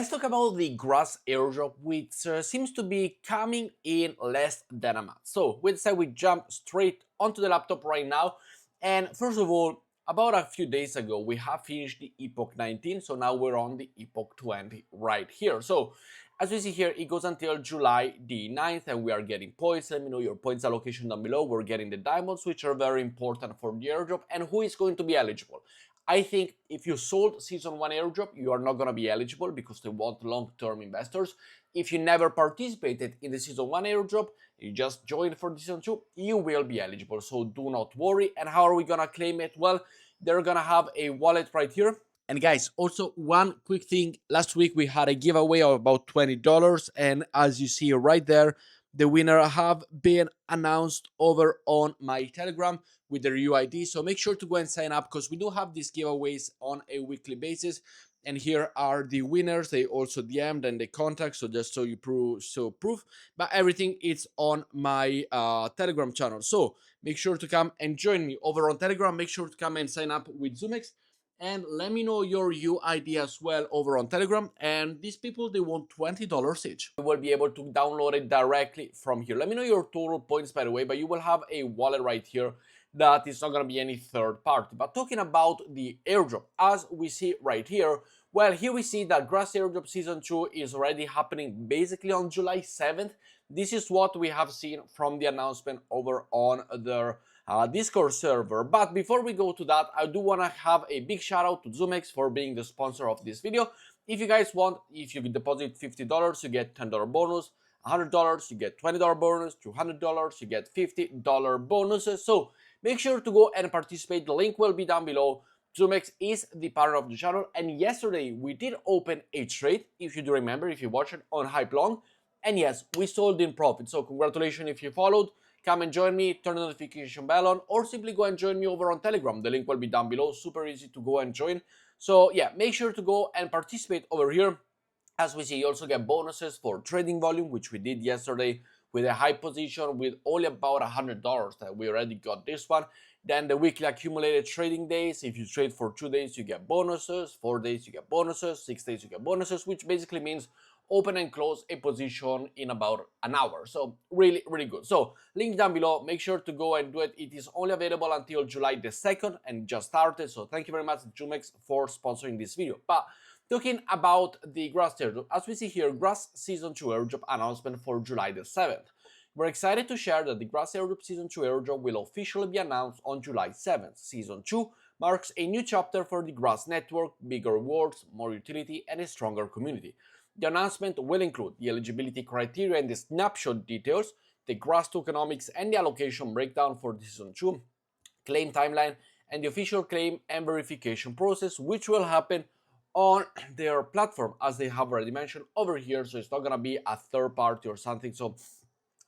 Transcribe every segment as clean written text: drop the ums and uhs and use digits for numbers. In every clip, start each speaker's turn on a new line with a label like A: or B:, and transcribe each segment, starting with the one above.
A: Let's talk about the grass airdrop, which seems to be coming in less than a month. So we'll say we jump straight onto the laptop right now. And first of all, about a few days ago, we have finished the Epoch 19. So now we're on the Epoch 20 right here. So as we see here, it goes until July the 9th and we are getting points. Let me know your points allocation down below. We're getting the diamonds, which are very important for the airdrop, and who is going to be eligible. I think if you sold Season 1 airdrop, you are not going to be eligible because they want long-term investors. If you never participated in the Season 1 airdrop, you just joined for the Season 2, you will be eligible, so do not worry. And how are we going to claim it? Well, they're going to have a wallet right here. And guys, also one quick thing. Last week we had a giveaway of about $20, and as you see right there, the winner have been announced over on my Telegram with their UID. So make sure to go and sign up because we do have these giveaways on a weekly basis. And here are the winners. They also DM'd and they contact. So just so you proof. But everything is on my Telegram channel. So make sure to come and join me over on Telegram. Make sure to come and sign up with Zoomex. And let me know your UID as well over on Telegram. And these people, they want $20 each. You will be able to download it directly from here. Let me know your total points, by the way, but you will have a wallet right here that is not going to be any third party. But talking about the airdrop, as we see right here, well, here we see that Grass Airdrop Season 2 is already happening basically on July 7th. This is what we have seen from the announcement over on their Discord server. But before we go to that, I do want to have a big shout out to Zoomex for being the sponsor of this video. If you guys want, if you deposit $50, you get $10 bonus, $100, you get $20 bonus, $200, you get $50 bonuses. So make sure to go and participate. The link will be down below. Zoomex is the partner of the channel, and yesterday we did open a trade, if you do remember, if you watched it, on Hype Long, and yes, we sold in profit. So congratulations if you followed. Come and join me, turn the notification bell on, or simply go and join me over on Telegram. The link will be down below. Super easy to go and join. So yeah, make sure to go and participate over here. As we see, you also get bonuses for trading volume, which we did yesterday with a high position with only about $100 that we already got this one. Then the weekly accumulated trading days. If you trade for 2 days, you get bonuses. 4 days, you get bonuses. 6 days, you get bonuses, which basically means open and close a position in about an hour. So really, really good. So link down below. Make sure to go and do it. It is only available until July the 2nd and just started. So thank you very much, Zoomex, for sponsoring this video. But talking about the Grass airdrop, as we see here, Grass Season 2 airdrop announcement for July the 7th. We're excited to share that the Grass Airdrop Season 2 airdrop will officially be announced on July 7th. Season 2 marks a new chapter for the Grass network, bigger rewards, more utility, and a stronger community. The announcement will include the eligibility criteria and the snapshot details, the Grass tokenomics and the allocation breakdown for Season 2, claim timeline, and the official claim and verification process, which will happen on their platform, as they have already mentioned over here. So it's not going to be a third party or something. So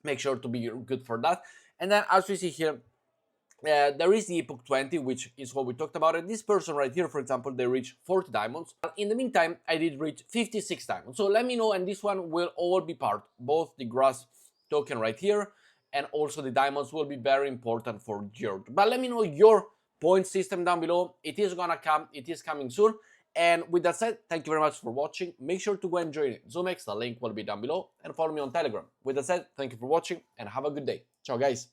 A: make sure to be good for that. And then as we see here, there is the Epoch 20, which is what we talked about. And this person right here, for example, they reached 40 diamonds. In the meantime, I did reach 56 diamonds. So let me know, and this one will all be part, both the Grass token right here and also the diamonds will be very important for your. But let me know your point system down below. It is gonna come, it is coming soon. And with that said, thank you very much for watching. Make sure to go and join Zoomex. The link will be down below, and follow me on Telegram. With that said, thank you for watching and have a good day. Ciao, guys.